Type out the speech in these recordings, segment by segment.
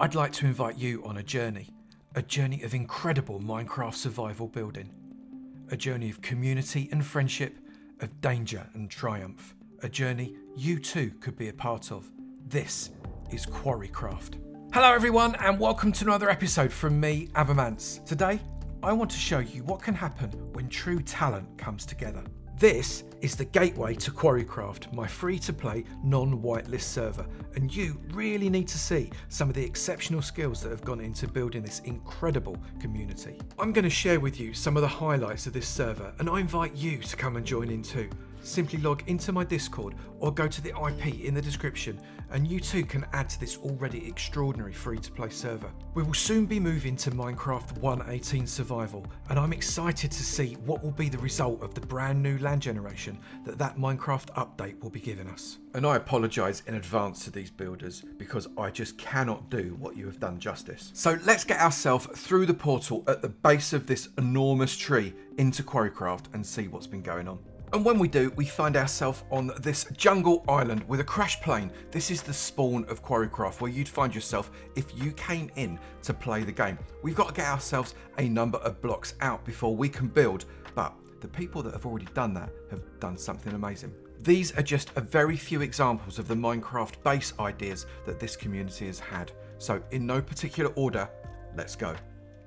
I'd like to invite you on a journey of incredible Minecraft survival building, a journey of community and friendship, of danger and triumph, a journey you too could be a part of. This is QuarryCraft. Hello everyone and welcome to another episode from me, Avamance. Today, I want to show you what can happen when true talent comes together. This is the gateway to QuarryCraft, my free-to-play, non-whitelist server, and you really need to see some of the exceptional skills that have gone into building this incredible community. I'm going to share with you some of the highlights of this server, and I invite you to come and join in too. Simply log into my Discord or go to the IP in the description and you too can add to this already extraordinary free-to-play server. We will soon be moving to Minecraft 1.18 survival and I'm excited to see what will be the result of the brand new land generation that Minecraft update will be giving us. And I apologise in advance to these builders because I just cannot do what you have done justice. So let's get ourselves through the portal at the base of this enormous tree into QuarryCraft and see what's been going on. And when we do, we find ourselves on this jungle island with a crash plane. This is the spawn of QuarryCraft, where you'd find yourself if you came in to play the game. We've got to get ourselves a number of blocks out before we can build, but the people that have already done that have done something amazing. These are just a very few examples of the Minecraft base ideas that this community has had. So in no particular order, let's go.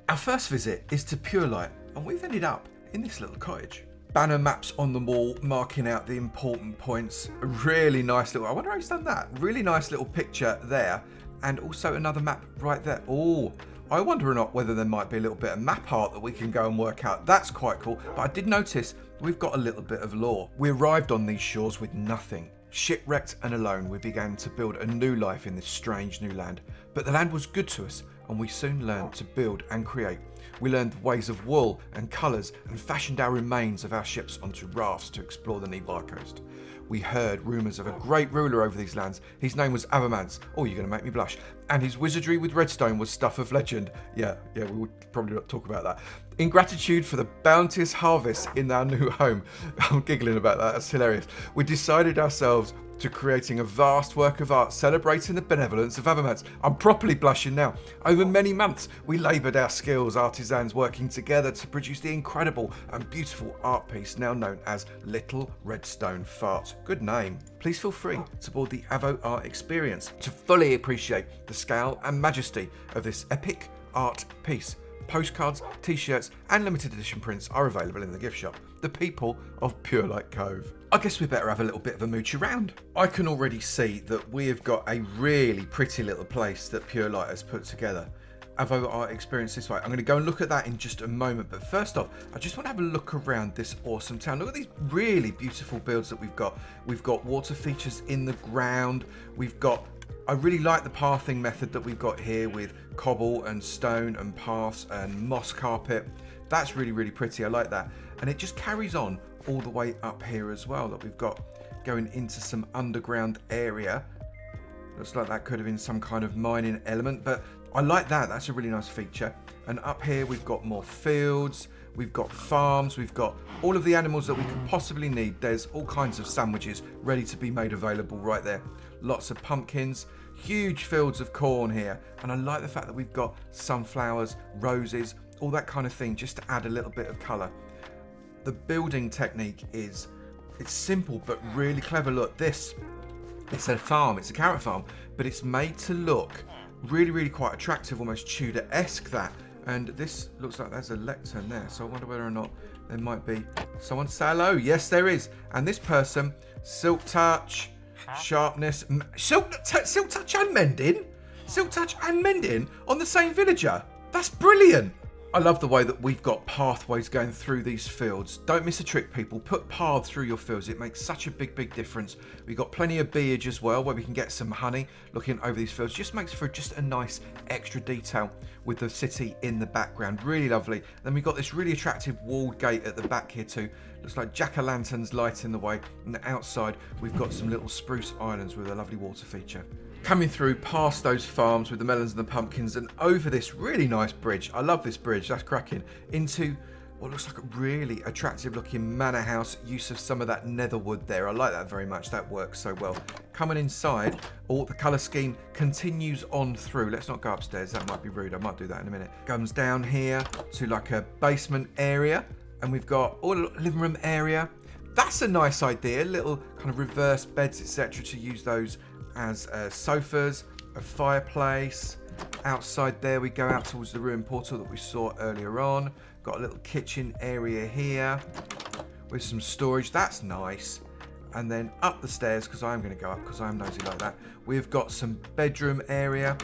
Our first visit is to Pure Light, and we've ended up in this little cottage. Banner maps on the wall marking out the important points. A really nice little, I wonder how he's done that. Really nice little picture there. And also another map right there. Oh, I wonder or not whether there might be a little bit of map art that we can go and work out. That's quite cool. But I did notice we've got a little bit of lore. We arrived on these shores with nothing. Shipwrecked and alone, we began to build a new life in this strange new land. But the land was good to us and we soon learned to build and create. We learned ways of wool and colours and fashioned our remains of our ships onto rafts to explore the nearby coast. We heard rumours of a great ruler over these lands. His name was Avamance. Oh, you're going to make me blush. And his wizardry with redstone was stuff of legend. Yeah, we would probably not talk about that. In gratitude for the bounteous harvest in our new home, I'm giggling about that, that's hilarious. We decided ourselves to creating a vast work of art celebrating the benevolence of Avamance. I'm properly blushing now. Over many months, we laboured our skills, artisans working together to produce the incredible and beautiful art piece now known as Little Redstone Fart. Good name. Please feel free to board the Avo Art experience to fully appreciate the scale and majesty of this epic art piece. Postcards, t-shirts and limited edition prints are available in the gift shop. The people of Pure Light Cove. I guess we better have a little bit of a mooch around. I can already see that we have got a really pretty little place that Pure Light has put together. Avo Art experience this way. I'm going to go and look at that in just a moment, but first off, I just want to have a look around this awesome town. Look at these really beautiful builds that we've got. We've got water features in the ground. I really like the pathing method that we've got here with cobble and stone and paths and moss carpet. That's really, really pretty. I like that. And it just carries on all the way up here as well, that we've got going into some underground area. Looks like that could have been some kind of mining element, but I like that. That's a really nice feature. And up here we've got more fields, we've got farms, we've got all of the animals that we could possibly need. There's all kinds of sandwiches ready to be made available right there. Lots of pumpkins, huge fields of corn here. And I like the fact that we've got sunflowers, roses, all that kind of thing, just to add a little bit of colour. The building technique it's simple but really clever. Look, it's a farm, it's a carrot farm, but it's made to look really, really quite attractive, almost Tudor-esque that. And this looks like there's a lectern there, so I wonder whether or not there might be someone to say hello. Yes, there is. And this person, Silk Touch, Sharpness, Silk Touch and Mending? Silk Touch and Mending on the same villager? That's brilliant. I love the way that we've got pathways going through these fields. Don't miss a trick, people. Put paths through your fields. It makes such a big, big difference. We've got plenty of beeage as well, where we can get some honey looking over these fields. Just makes for just a nice extra detail with the city in the background. Really lovely. Then we've got this really attractive walled gate at the back here too. Looks like jack-o'-lanterns lighting the way. And outside, we've got some little spruce islands with a lovely water feature. Coming through past those farms with the melons and the pumpkins and over this really nice bridge. I love this bridge, that's cracking. Into what looks like a really attractive looking manor house. Use of some of that nether wood there. I like that very much. That works so well. Coming inside, the colour scheme continues on through. Let's not go upstairs. That might be rude. I might do that in a minute. Comes down here to like a basement area. And we've got a living room area. That's a nice idea. Little kind of reverse beds, etc. to use those as sofas, a fireplace. Outside there we go out towards the ruined portal that we saw earlier on. Got a little kitchen area here with some storage. That's nice. And then up the stairs, because I'm going to go up because I'm nosy like that. We've got some bedroom area.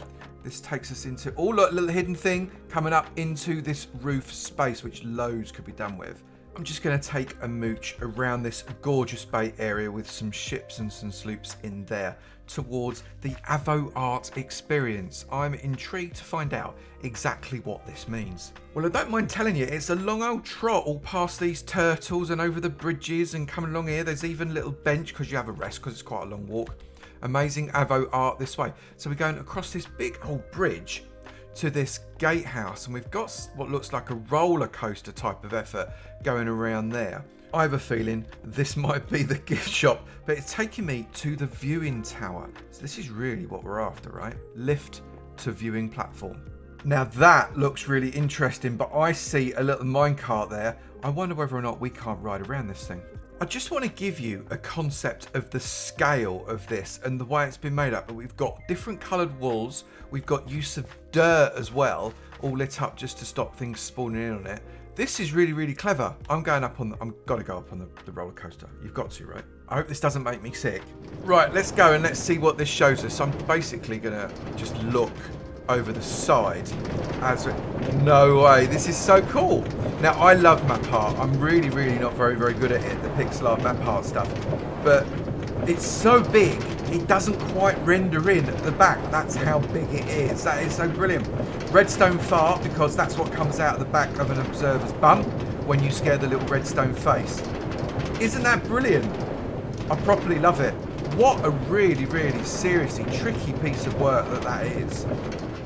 This takes us into, oh look, a little hidden thing coming up into this roof space, which loads could be done with. I'm just going to take a mooch around this gorgeous bay area with some ships and some sloops in there towards the Avo Art experience. I'm intrigued to find out exactly what this means. Well, I don't mind telling you, it's a long old trot all past these turtles and over the bridges and coming along here. There's even a little bench because you have a rest because it's quite a long walk. Amazing Avo Art this way. So we're going across this big old bridge to this gatehouse, and we've got what looks like a roller coaster type of effort going around there. I have a feeling this might be the gift shop, but it's taking me to the viewing tower. So this is really what we're after, right? Lift to viewing platform. Now that looks really interesting, but I see a little minecart there. I wonder whether or not we can't ride around this thing. I just want to give you a concept of the scale of this and the way it's been made up. But we've got different coloured walls. We've got use of dirt as well, all lit up just to stop things spawning in on it. This is really, really clever. I'm got to go up on the roller coaster. You've got to, right? I hope this doesn't make me sick. Right, let's go and let's see what this shows us. I'm basically going to just look over the side no way, this is so cool. Now I love map art. I'm really not very good at it, the pixel art map art stuff, but it's so big it doesn't quite render in at the back. That's how big it is. That is so brilliant. Redstone fart, because that's what comes out of the back of an observer's bum when you scare the little redstone face. Isn't that brilliant? I properly love it. What a really seriously tricky piece of work that is.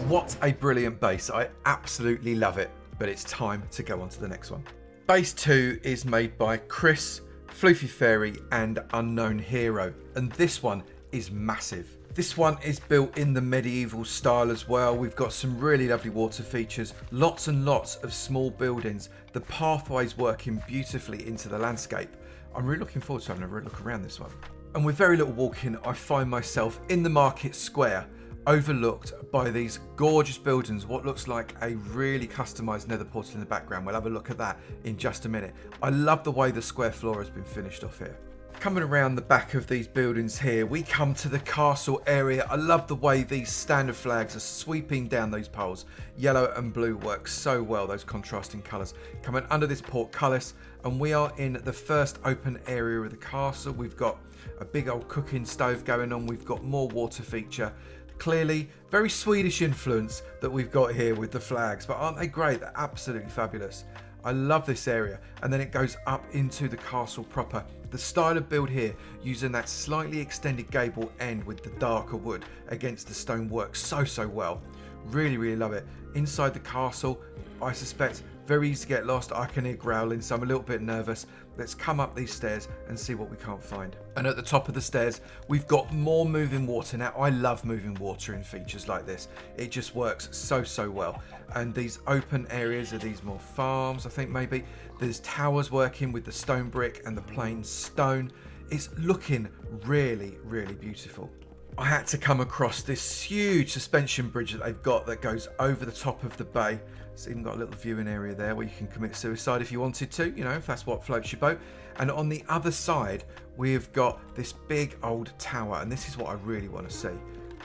What a brilliant base. I absolutely love it. But it's time to go on to the next one. Base 2 is made by Chris, Floofy Fairy and Unknown Hero. And this one is massive. This one is built in the medieval style as well. We've got some really lovely water features. Lots and lots of small buildings. The pathways working beautifully into the landscape. I'm really looking forward to having a real look around this one. And with very little walking, I find myself in the market square, overlooked by these gorgeous buildings, what looks like a really customized nether portal in the background. We'll have a look at that in just a minute. I love the way the square floor has been finished off here. Coming around the back of these buildings here, we come to the castle area. I love the way these standard flags are sweeping down those poles. Yellow and blue work so well, those contrasting colours. Coming under this portcullis, and we are in the first open area of the castle. We've got a big old cooking stove going on. We've got more water feature. Clearly, very Swedish influence that we've got here with the flags, but aren't they great? They're absolutely fabulous. I love this area. And then it goes up into the castle proper. The style of build here, using that slightly extended gable end with the darker wood against the stone works so well. Really love it. Inside the castle, I suspect very easy to get lost. I can hear growling, so I'm a little bit nervous. Let's come up these stairs and see what we can't find. And at the top of the stairs, we've got more moving water. Now, I love moving water in features like this. It just works so well. And these open areas are these more farms, I think maybe. There's towers working with the stone brick and the plain stone. It's looking really beautiful. I had to come across this huge suspension bridge that they've got that goes over the top of the bay. It's even got a little viewing area there where you can commit suicide if you wanted to, you know, if that's what floats your boat. And on the other side, we've got this big old tower, and this is what I really want to see.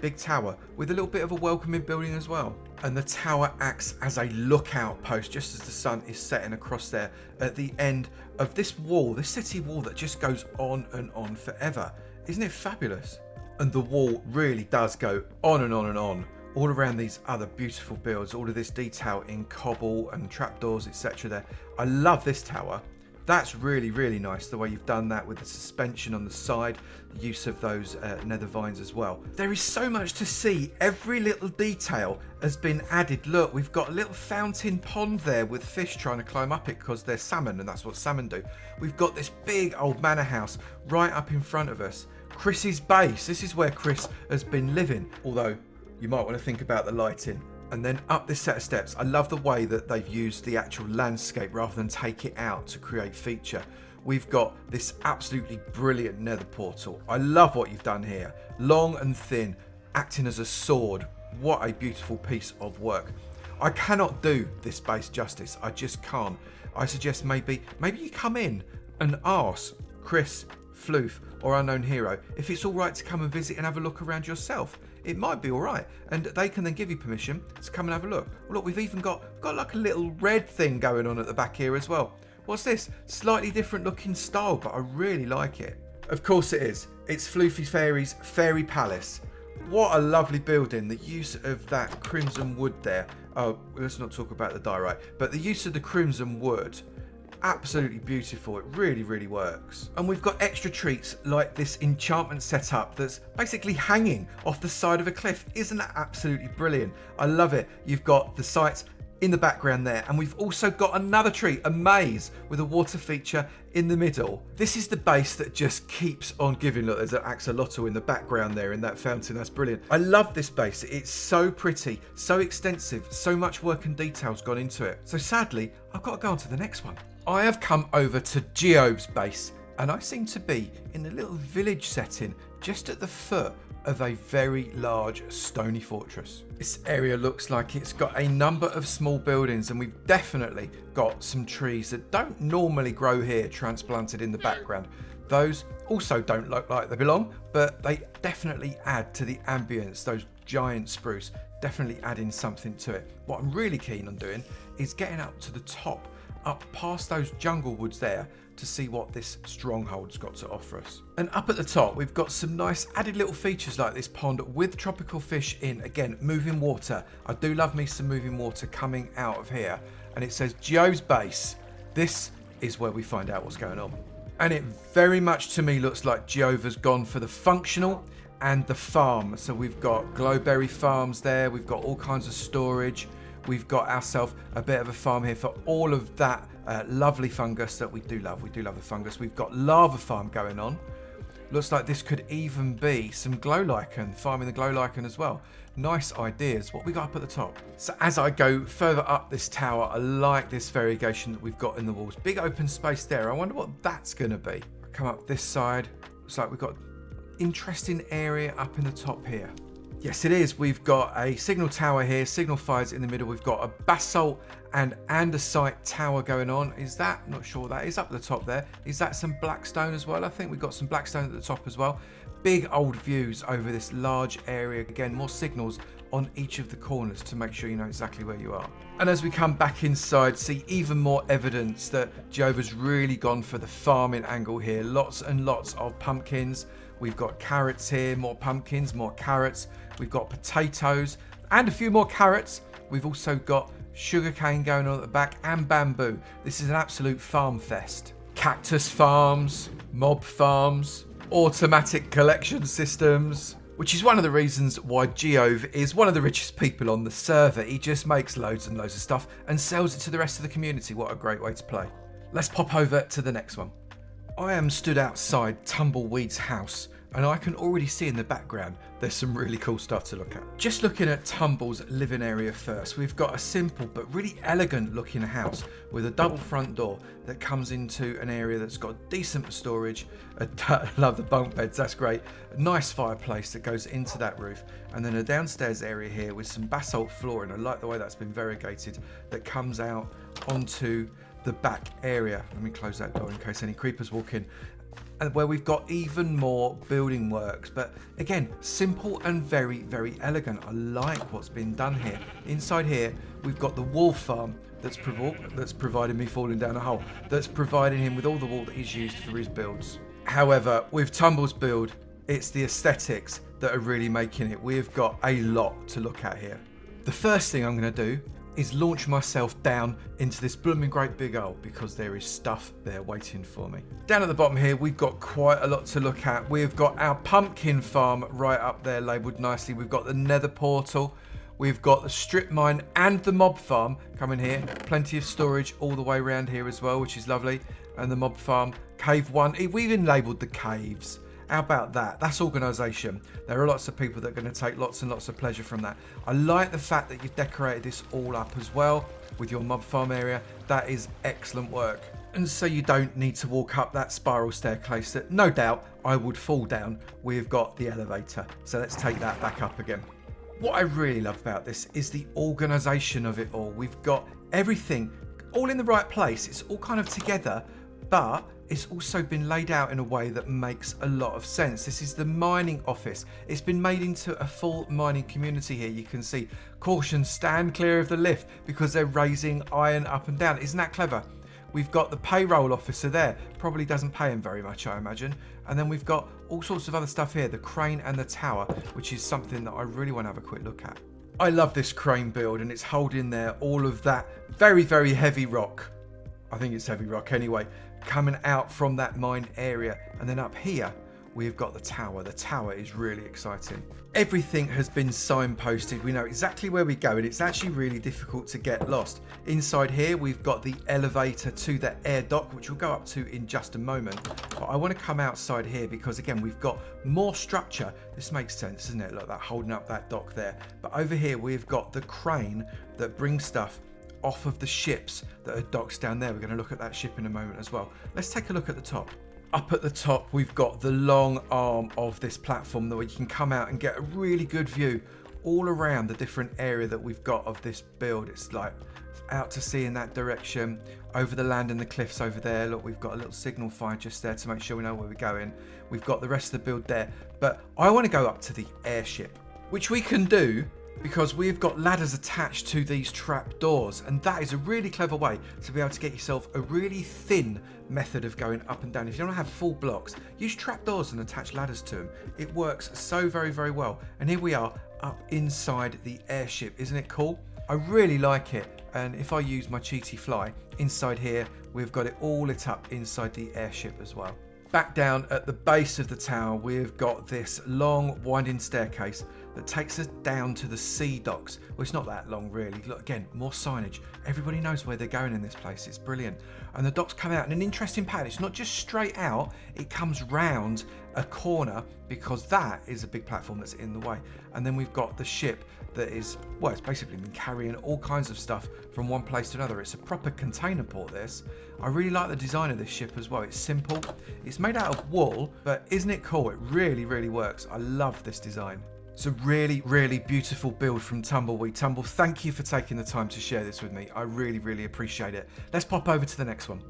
Big tower with a little bit of a welcoming building as well. And the tower acts as a lookout post just as the sun is setting across there at the end of this wall, this city wall that just goes on and on forever. Isn't it fabulous? And the wall really does go on and on all around these other beautiful builds, all of this detail in cobble and trapdoors, etc. there. I love this tower. That's really, really nice, the way you've done that with the suspension on the side, the use of those nether vines as well. There is so much to see. Every little detail has been added. Look, we've got a little fountain pond there with fish trying to climb up it because they're salmon, and that's what salmon do. We've got this big old manor house right up in front of us. Chris's base. This is where Chris has been living, although you might want to think about the lighting. And then up this set of steps. I love the way that they've used the actual landscape rather than take it out to create feature. We've got this absolutely brilliant nether portal. I love what you've done here. Long and thin, acting as a sword. What a beautiful piece of work. I cannot do this base justice. I just can't. I suggest maybe you come in and ask Chris, Floof, or Unknown Hero if it's all right to come and visit and have a look around yourself. It might be all right, and they can then give you permission to come and have a look. Well, look, we've even got like a little red thing going on at the back here as well. What's this? Slightly different looking style, but I really like it. Of course it is. It's Floofy Fairy's Fairy Palace. What a lovely building. The use of that crimson wood there. Oh, let's not talk about the diorite, but the use of the crimson wood. Absolutely beautiful. It really, really works. And we've got extra treats like this enchantment setup that's basically hanging off the side of a cliff. Isn't that absolutely brilliant? I love it. You've got the sites in the background there, and we've also got another treat, a maze with a water feature in the middle. This is the base that just keeps on giving. Look, there's an axolotl in the background there in that fountain. That's brilliant. I love this base. It's so pretty, so extensive, so much work and details gone into it. So sadly, I've got to go on to the next one. I have come over to Geove's base, and I seem to be in a little village setting just at the foot of a very large stony fortress. This area looks like it's got a number of small buildings, and we've definitely got some trees that don't normally grow here transplanted in the background. Those also don't look like they belong, but they definitely add to the ambience. Those giant spruce definitely adding something to it. What I'm really keen on doing is getting up to the top, up past those jungle woods there, to see what this stronghold's got to offer us. And up at the top, we've got some nice added little features like this pond with tropical fish in. Again, moving water. I do love me some moving water coming out of here. And it says Geove's base. This is where we find out what's going on. And it very much to me looks like Jova's gone for the functional and the farm. So we've got glowberry farms there. We've got all kinds of storage. We've got ourselves a bit of a farm here for all of that lovely fungus that we do love. We do love the fungus. We've got lava farm going on. Looks like this could even be some glow lichen, farming the glow lichen as well. Nice ideas. What we got up at the top? So as I go further up this tower, I like this variegation that we've got in the walls. Big open space there. I wonder what that's going to be. Come up this side. Looks like we've got interesting area up in the top here. Yes, it is. We've got a signal tower here, signal fires in the middle. We've got a basalt and andesite tower going on. Is that? Not sure what that is up at the top there. Is that some blackstone as well? I think we've got some blackstone at the top as well. Big old views over this large area. Again, more signals on each of the corners to make sure you know exactly where you are. And as we come back inside, see even more evidence that Jova's really gone for the farming angle here. Lots and lots of pumpkins. We've got carrots here, more pumpkins, more carrots. We've got potatoes and a few more carrots. We've also got sugarcane going on at the back and bamboo. This is an absolute farm fest. Cactus farms, mob farms, automatic collection systems, which is one of the reasons why Geove is one of the richest people on the server. He just makes loads and loads of stuff and sells it to the rest of the community. What a great way to play. Let's pop over to the next one. I am stood outside Tumbleweed's house, and I can already see in the background there's some really cool stuff to look at. Just looking at Tumble's living area first, we've got a simple but really elegant looking house with a double front door that comes into an area that's got decent storage. I love the bunk beds, that's great. A nice fireplace that goes into that roof, and then a downstairs area here with some basalt flooring. I like the way that's been variegated, that comes out onto the back area. Let me close that door in case any creepers walk in. And where we've got even more building works, but again, simple and very, very elegant. I like what's been done here. Inside here, we've got the wool farm that's providing me falling down a hole, that's providing him with all the wool that he's used for his builds. However, with Tumble's build, it's the aesthetics that are really making it. We've got a lot to look at here. The first thing I'm going to do is launch myself down into this blooming great big hole because there is stuff there waiting for me. Down at the bottom here, we've got quite a lot to look at. We've got our pumpkin farm right up there labelled nicely. We've got the nether portal. We've got the strip mine and the mob farm coming here. Plenty of storage all the way around here as well, which is lovely. And the mob farm, cave 1. We even labelled the caves. How about that? That's organisation. There are lots of people that are going to take lots and lots of pleasure from that. I like the fact that you've decorated this all up as well with your mob farm area. That is excellent work. And so you don't need to walk up that spiral staircase that no doubt I would fall down. We've got the elevator. So let's take that back up again. What I really love about this is the organisation of it all. We've got everything all in the right place. It's all kind of together, but it's also been laid out in a way that makes a lot of sense. This is the mining office. It's been made into a full mining community here. You can see, caution, stand clear of the lift because they're raising iron up and down. Isn't that clever? We've got the payroll officer there. Probably doesn't pay him very much, I imagine. And then we've got all sorts of other stuff here, the crane and the tower, which is something that I really want to have a quick look at. I love this crane build, and it's holding there all of that very, very heavy rock. I think it's heavy rock anyway, coming out from that mine area. And then up here, we've got the tower. The tower is really exciting. Everything has been signposted. We know exactly where we go, and it's actually really difficult to get lost. Inside here, we've got the elevator to the air dock, which we'll go up to in just a moment. But I want to come outside here because, again, we've got more structure. This makes sense, doesn't it? Like that, holding up that dock there. But over here, we've got the crane that brings stuff off of the ships that are docked down there. We're going to look at that ship in a moment as well. Let's take a look at the top. Up at the top, we've got the long arm of this platform that you can come out and get a really good view all around the different area that we've got of this build. It's like out to sea in that direction, over the land and the cliffs over there. Look, we've got a little signal fire just there to make sure we know where we're going. We've got the rest of the build there, but I want to go up to the airship, which we can do because we've got ladders attached to these trap doors, and that is a really clever way to be able to get yourself a really thin method of going up and down. If you don't have full blocks, use trap doors and attach ladders to them. It works so very, very well. And here we are up inside the airship. Isn't it cool? I really like it. And if I use my cheaty fly inside here, we've got it all lit up inside the airship as well. Back down at the base of the tower, we've got this long winding staircase that takes us down to the sea docks. Well, it's not that long really. Look, again, more signage. Everybody knows where they're going in this place. It's brilliant. And the docks come out in an interesting pattern. It's not just straight out, it comes round a corner because that is a big platform that's in the way. And then we've got the ship that is, well, it's basically been carrying all kinds of stuff from one place to another. It's a proper container port, this. I really like the design of this ship as well. It's simple. It's made out of wool, but isn't it cool? It really, really works. I love this design. It's a really, really beautiful build from Tumbleweed. Tumble, thank you for taking the time to share this with me. I really, really appreciate it. Let's pop over to the next one.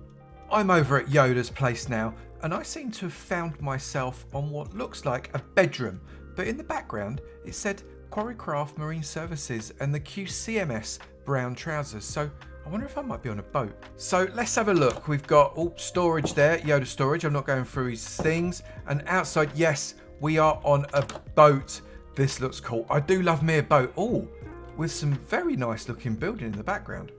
I'm over at Yoda's place now, and I seem to have found myself on what looks like a bedroom, but in the background it said QuarryCraft Marine Services and the QCMS brown trousers. So I wonder if I might be on a boat. So let's have a look. We've got storage there, Yoda storage. I'm not going through his things. And outside, yes, we are on a boat. This looks cool. I do love me a boat. Oh, with some very nice looking building in the background.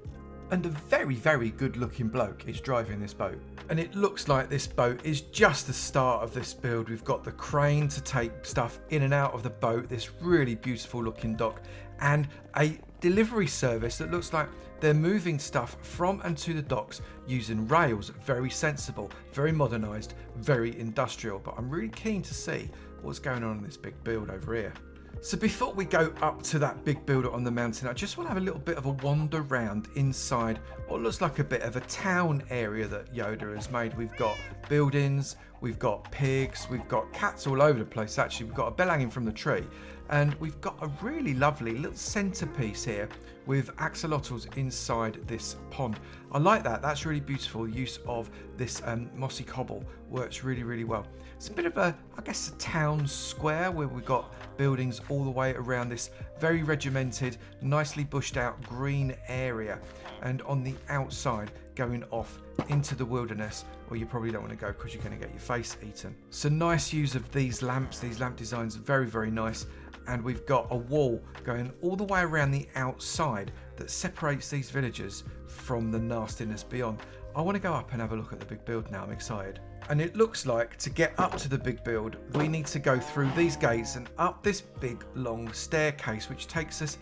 And a very, very good looking bloke is driving this boat. And it looks like this boat is just the start of this build. We've got the crane to take stuff in and out of the boat, this really beautiful looking dock, and a delivery service that looks like they're moving stuff from and to the docks using rails. Very sensible, very modernised, very industrial. But I'm really keen to see what's going on in this big build over here. So before we go up to that big builder on the mountain, I just want to have a little bit of a wander round inside what looks like a bit of a town area that Yoda has made. We've got buildings, we've got pigs, we've got cats all over the place actually. We've got a bell hanging from the tree, and we've got a really lovely little centerpiece here with axolotls inside this pond. I like that. That's really beautiful. Use of this mossy cobble works really, really well. It's a bit of a, I guess, a town square where we've got buildings all the way around this very regimented, nicely bushed out green area. And on the outside, going off into the wilderness, well, you probably don't want to go because you're going to get your face eaten. So nice use of these lamps. These lamp designs are very, very nice. and we've got a wall going all the way around the outside that separates these villagers from the nastiness beyond. I want to go up and have a look at the big build now. I'm excited. And it looks like to get up to the big build, we need to go through these gates and up this big long staircase, which takes us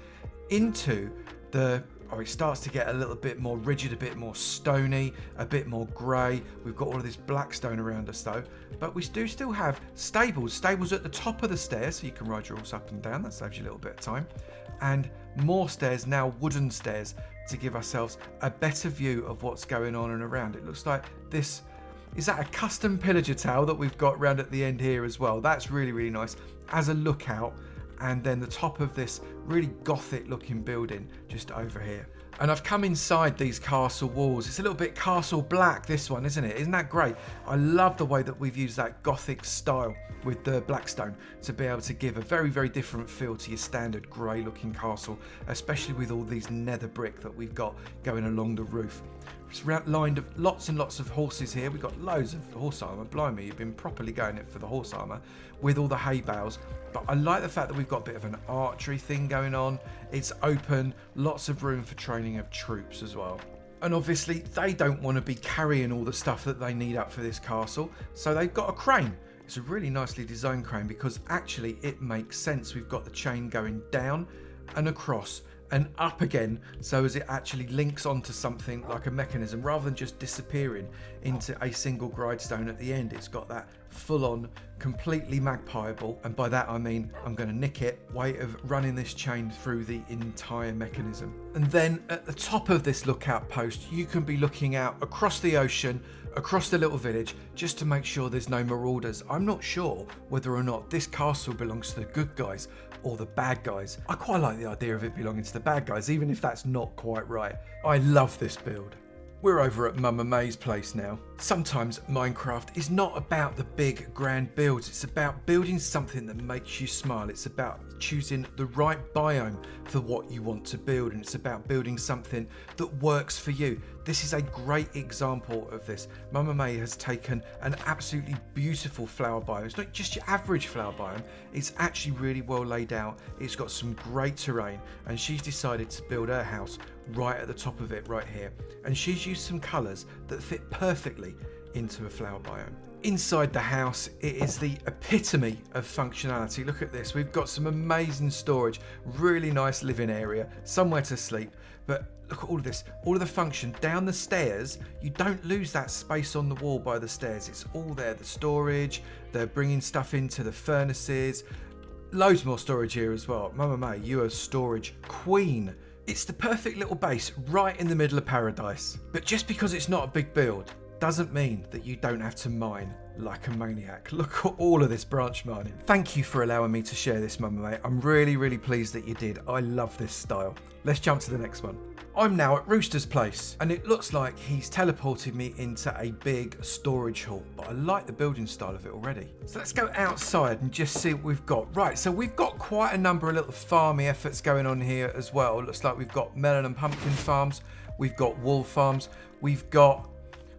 into the... Oh, it starts to get a little bit more rigid, a bit more stony, a bit more grey. We've got all of this black stone around us though. But we do still have stables. Stables at the top of the stairs, so you can ride your horse up and down. That saves you a little bit of time. And more stairs, now wooden stairs, to give ourselves a better view of what's going on and around. It looks like this... Is that a custom pillager tower that we've got round at the end here as well? That's really, really nice. As a lookout. And then the top of this really gothic looking building just over here. And I've come inside these castle walls. It's a little bit castle black, this one, isn't it? Isn't that great? I love the way that we've used that gothic style with the blackstone to be able to give a very, very different feel to your standard grey looking castle, especially with all these nether brick that we've got going along the roof. It's lined of lots and lots of horses here. We've got loads of horse armour. Blimey, you've been properly going it for the horse armour with all the hay bales. But I like the fact that we've got a bit of an archery thing going on. It's open, lots of room for training of troops as well. And obviously they don't want to be carrying all the stuff that they need up for this castle, so they've got a crane. It's a really nicely designed crane because actually it makes sense. We've got the chain going down and across and up again, so as it actually links onto something like a mechanism rather than just disappearing into a single grindstone at the end. It's got that full-on, completely magpieable, and by that I mean I'm going to nick it, way of running this chain through the entire mechanism. And then at the top of this lookout post, you can be looking out across the ocean, across the little village, just to make sure there's no marauders. I'm not sure whether or not this castle belongs to the good guys or the bad guys. I quite like the idea of it belonging to the bad guys, even if that's not quite right. I love this build. We're over at Mama May's place now. Sometimes Minecraft is not about the big grand builds, it's about building something that makes you smile. It's about choosing the right biome for what you want to build, and it's about building something that works for you. This is a great example of this. Mama May has taken an absolutely beautiful flower biome. It's not just your average flower biome, it's actually really well laid out. It's got some great terrain, and she's decided to build her house right at the top of it right here. And she's used some colours that fit perfectly into a flower biome. Inside the house, it is the epitome of functionality. Look at this. We've got some amazing storage, really nice living area, somewhere to sleep. But look at all of this, all of the function. Down the stairs, you don't lose that space on the wall by the stairs. It's all there, the storage, they're bringing stuff into the furnaces. Loads more storage here as well. Mama May, you are storage queen. It's the perfect little base right in the middle of paradise. But just because it's not a big build doesn't mean that you don't have to mine like a maniac. Look at all of this branch mining. Thank you for allowing me to share this, Mama May. I'm really, really pleased that you did. I love this style. Let's jump to the next one. I'm now at Rooster's place, and it looks like he's teleported me into a big storage hall, but I like the building style of it already. So let's go outside and just see what we've got. Right, so we've got quite a number of little farming efforts going on here as well. Looks like we've got melon and pumpkin farms. We've got wool farms. We've got...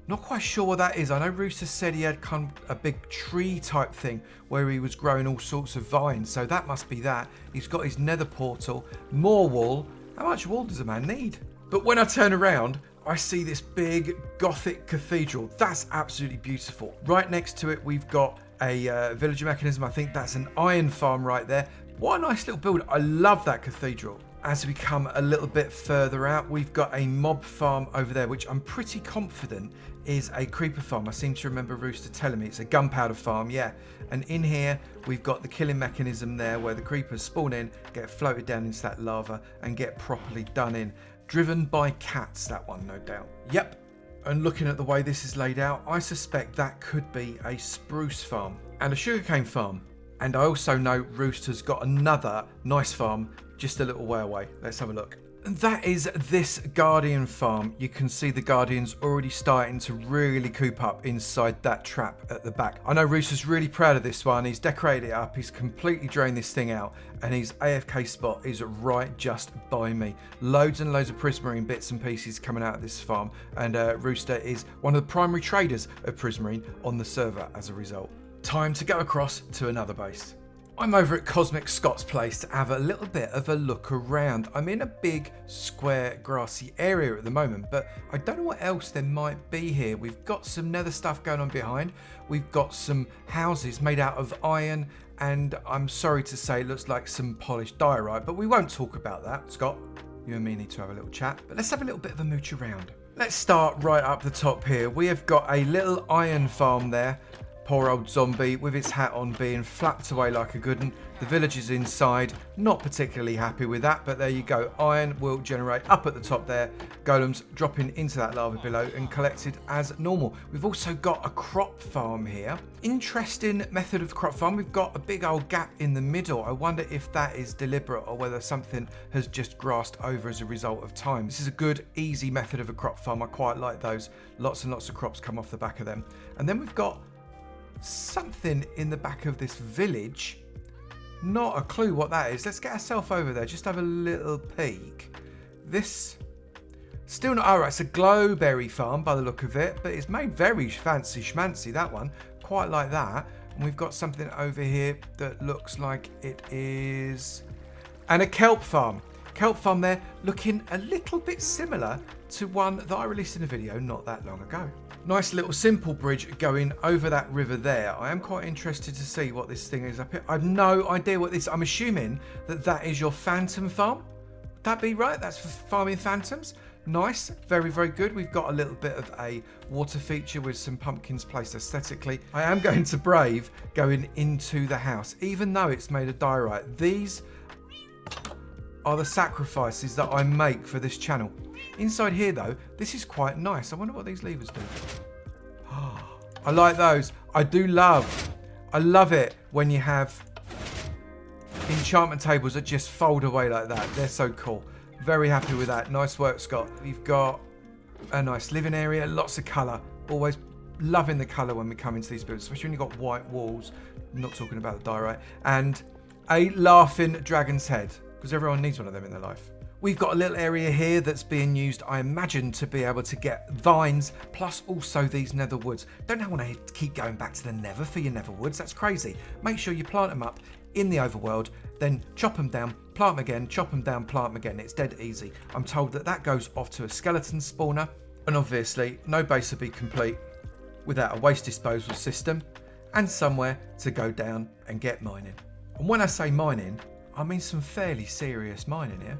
Not quite sure what that is. I know Rooster said he had kind of a big tree type thing where he was growing all sorts of vines. So that must be that. He's got his nether portal, more wool. How much wool does a man need? But when I turn around, I see this big Gothic cathedral. That's absolutely beautiful. Right next to it, we've got a villager mechanism. I think that's an iron farm right there. What a nice little build. I love that cathedral. As we come a little bit further out, we've got a mob farm over there, which I'm pretty confident is a creeper farm. I seem to remember Rooster telling me it's a gunpowder farm, yeah. And in here, we've got the killing mechanism there where the creepers spawn in, get floated down into that lava and get properly done in. Driven by cats, that one, no doubt. Yep. And looking at the way this is laid out, I suspect that could be a spruce farm and a sugarcane farm. And I also know Rooster's got another nice farm just a little way away. Let's have a look. And that is this Guardian farm. You can see the Guardians already starting to really coop up inside that trap at the back. I know Rooster's really proud of this one. He's decorated it up. He's completely drained this thing out. And his AFK spot is right just by me. Loads and loads of prismarine bits and pieces coming out of this farm. And Rooster is one of the primary traders of prismarine on the server as a result. Time to go across to another base. I'm over at Cosmic Scott's place to have a little bit of a look around. I'm in a big square grassy area at the moment, but I don't know what else there might be here. We've got some nether stuff going on behind. We've got some houses made out of iron, and I'm sorry to say it looks like some polished diorite, but we won't talk about that. Scott, you and me need to have a little chat, but let's have a little bit of a mooch around. Let's start right up the top here. We have got a little iron farm there. Poor old zombie with its hat on being flapped away like a good one. The villagers inside, not particularly happy with that, but there you go. Iron will generate up at the top there. Golems dropping into that lava below and collected as normal. We've also got a crop farm here. Interesting method of crop farm. We've got a big old gap in the middle. I wonder if that is deliberate or whether something has just grassed over as a result of time. This is a good, easy method of a crop farm. I quite like those. Lots and lots of crops come off the back of them. And then we've got something in the back of this village. Not a clue what that is. Let's get ourselves over there, just have a little peek. This still not, alright, it's a glowberry farm by the look of it, but it's made very fancy schmancy, that one. Quite like that. And we've got something over here that looks like it is, and a kelp farm. Kelp farm there, looking a little bit similar to one that I released in a video not that long ago. Nice little simple bridge going over that river there. I am quite interested to see what this thing is up here. I have no idea what this, I'm assuming that that is your phantom farm. Would that be right? That's for farming phantoms. Nice, very, very good. We've got a little bit of a water feature with some pumpkins placed aesthetically. I am going to brave going into the house, even though it's made of diorite. These are the sacrifices that I make for this channel. Inside here though, this is quite nice. I wonder what these levers do. I like those. I love it when you have enchantment tables that just fold away like that. They're so cool. Very happy with that. Nice work, Scott. We've got a nice living area, lots of colour. Always loving the colour when we come into these builds, especially when you've got white walls. I'm not talking about the diorite. And a laughing dragon's head, because everyone needs one of them in their life. We've got a little area here that's being used, I imagine, to be able to get vines, plus also these nether woods. Don't want to keep going back to the nether for your nether woods, that's crazy. Make sure you plant them up in the overworld, then chop them down, plant them again, chop them down, plant them again. It's dead easy. I'm told that that goes off to a skeleton spawner, and obviously no base would be complete without a waste disposal system and somewhere to go down and get mining. And when I say mining, I mean some fairly serious mining here.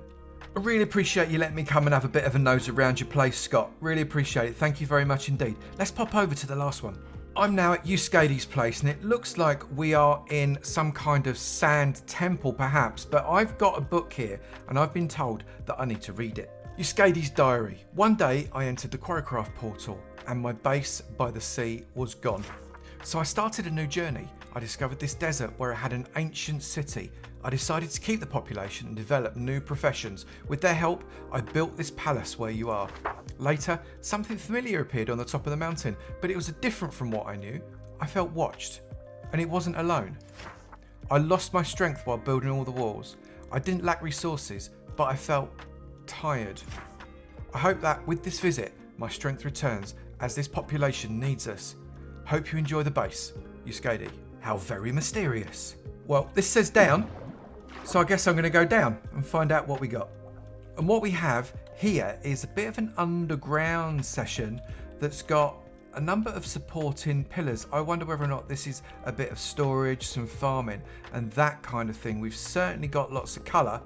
I really appreciate you letting me come and have a bit of a nose around your place, Scott. Really appreciate it. Thank you very much indeed. Let's pop over to the last one. I'm now at Euskadie's place, and it looks like we are in some kind of sand temple perhaps, but I've got a book here and I've been told that I need to read it. Euskadie's diary. One day I entered the QuarryCraft portal and my base by the sea was gone. So I started a new journey. I discovered this desert where it had an ancient city. I decided to keep the population and develop new professions. With their help, I built this palace where you are. Later, something familiar appeared on the top of the mountain, but it was different from what I knew. I felt watched, and it wasn't alone. I lost my strength while building all the walls. I didn't lack resources, but I felt tired. I hope that with this visit, my strength returns as this population needs us. Hope you enjoy the base, Euskadie. How very mysterious. Well, this says down, so I guess I'm going to go down and find out what we got. And what we have here is a bit of an underground session that's got a number of supporting pillars. I wonder whether or not this is a bit of storage, some farming, and that kind of thing. We've certainly got lots of colour.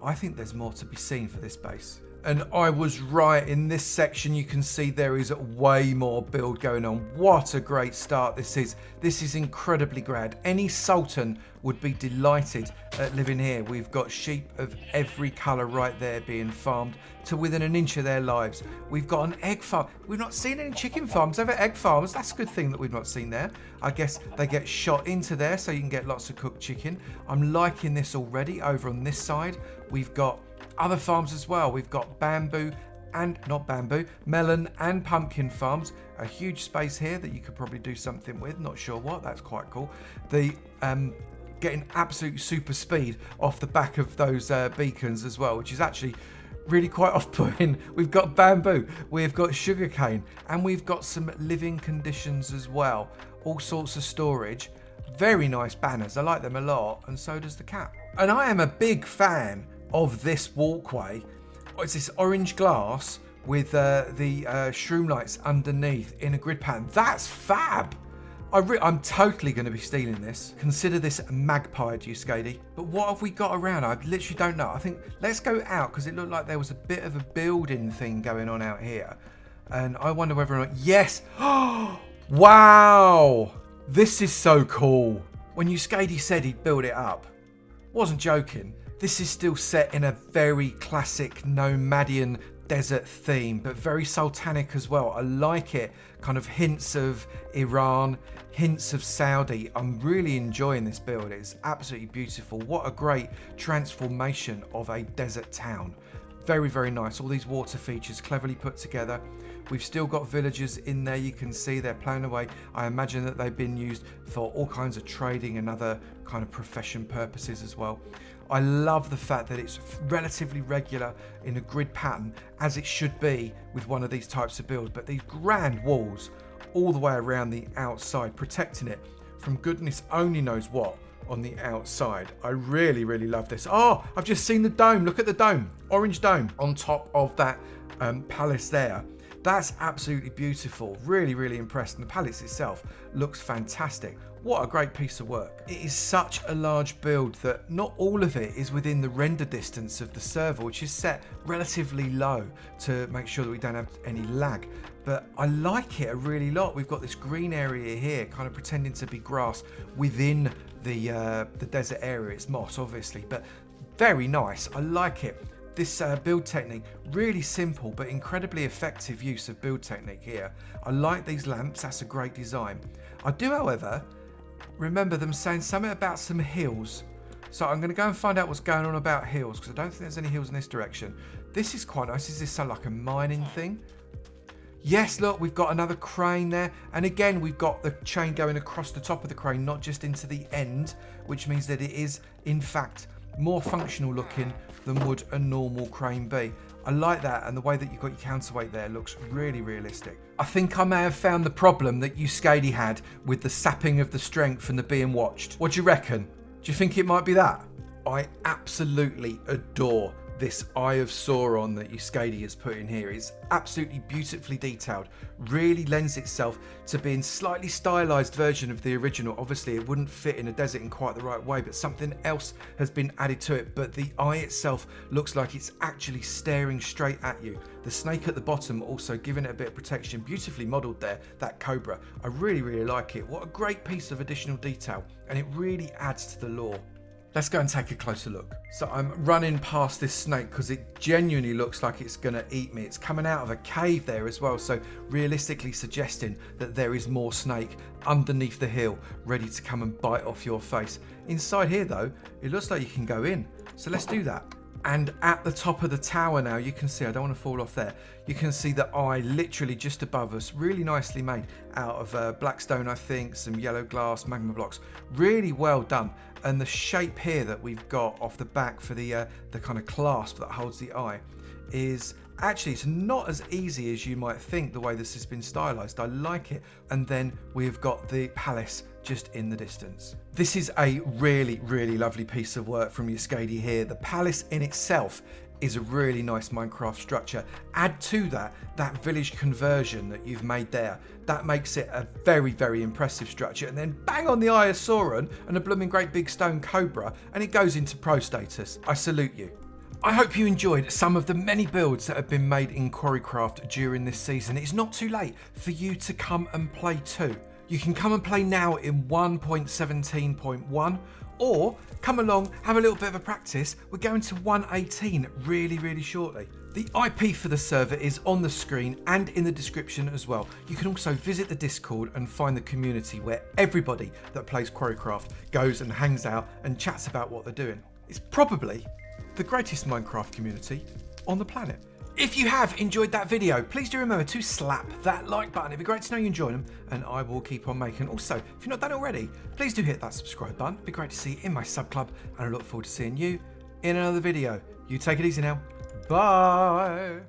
I think there's more to be seen for this base. And I was right, in this section you can see there is way more build going on. What a great start this is. This is incredibly grand. Any sultan would be delighted at living here. We've got sheep of every colour right there being farmed to within an inch of their lives. We've got an egg farm. We've not seen any chicken farms, ever egg farms. That's a good thing that we've not seen there. I guess they get shot into there so you can get lots of cooked chicken. I'm liking this already. Over on this side, we've got other farms as well. We've got bamboo and melon and pumpkin farms. A huge space here that you could probably do something with. Not sure what. That's quite cool. The getting absolute super speed off the back of those beacons as well, which is actually really quite off-putting. We've got bamboo, we've got sugarcane, and we've got some living conditions as well. All sorts of storage. Very nice banners. I like them a lot, and so does the cat. And I am a big fan of this walkway. It's this orange glass with the shroom lights underneath in a grid pattern. That's fab. I'm totally going to be stealing this. Consider this magpied, Euskadie. But what have we got around? I literally don't know. I think let's go out because it looked like there was a bit of a building thing going on out here. And I wonder whether or not... Yes! Wow! This is so cool. When Euskadie said he'd build it up, wasn't joking. This is still set in a very classic nomadian desert theme, but very sultanic as well. I like it. Kind of hints of Iran, hints of Saudi. I'm really enjoying this build. It's absolutely beautiful. What a great transformation of a desert town. Very, very nice. All these water features cleverly put together. We've still got villagers in there. You can see they're playing away. I imagine that they've been used for all kinds of trading and other kind of profession purposes as well. I love the fact that it's relatively regular in a grid pattern, as it should be with one of these types of builds, but these grand walls all the way around the outside, protecting it from goodness only knows what on the outside. I really, really love this. Oh, I've just seen the dome. Look at the dome. Orange dome on top of that palace there. That's absolutely beautiful. Really, really impressed. And the palace itself looks fantastic. What a great piece of work. It is such a large build that not all of it is within the render distance of the server, which is set relatively low to make sure that we don't have any lag. But I like it a really lot. We've got this green area here, kind of pretending to be grass within the desert area. It's moss, obviously, but very nice. I like it. This build technique, really simple but incredibly effective use of build technique here. I like these lamps, that's a great design. I do, however, remember them saying something about some hills. So I'm going to go and find out what's going on about hills, because I don't think there's any hills in this direction. This is quite nice. Is this like a mining thing? Yes, look, we've got another crane there. And again, we've got the chain going across the top of the crane, not just into the end, which means that it is, in fact, more functional looking than would a normal crane be. I like that, and the way that you've got your counterweight there looks really realistic. I think I may have found the problem that Euskadie had with the sapping of the strength and the being watched. What do you reckon? Do you think it might be that? I absolutely adore this Eye of Sauron that Euskadie has put in here. It's absolutely beautifully detailed, really lends itself to being slightly stylized version of the original. Obviously it wouldn't fit in a desert in quite the right way, but something else has been added to it. But the eye itself looks like it's actually staring straight at you. The snake at the bottom also giving it a bit of protection, beautifully modeled there, that cobra. I really like it. What a great piece of additional detail, and it really adds to the lore. Let's go and take a closer look. So I'm running past this snake because it genuinely looks like it's going to eat me. It's coming out of a cave there as well, so realistically suggesting that there is more snake underneath the hill ready to come and bite off your face. Inside here though, it looks like you can go in. So let's do that. And at the top of the tower now, you can see, I don't want to fall off there, you can see the eye literally just above us, really nicely made out of black stone, I think, some yellow glass, magma blocks, really well done. And the shape here that we've got off the back for the kind of clasp that holds the eye is actually, it's not as easy as you might think the way this has been stylized. I like it. And then we've got the palace just in the distance. This is a really lovely piece of work from Euskadie here. The palace in itself is a really nice Minecraft structure. Add to that village conversion that you've made there. That makes it a very impressive structure. And then bang on the Eye of Sauron and a blooming great big stone cobra, and it goes into pro status. I salute you. I hope you enjoyed some of the many builds that have been made in QuarryCraft during this season. It's not too late for you to come and play too. You can come and play now in 1.17.1, or come along, have a little bit of a practice. We're going to 1.18 really shortly. The IP for the server is on the screen and in the description as well. You can also visit the Discord and find the community where everybody that plays QuarryCraft goes and hangs out and chats about what they're doing. It's probably the greatest Minecraft community on the planet. If you have enjoyed that video, please do remember to slap that like button. It'd be great to know you enjoyed them, and I will keep on making. Also, if you've not done it already, please do hit that subscribe button. It'd be great to see you in my sub club, and I look forward to seeing you in another video. You take it easy now. Bye.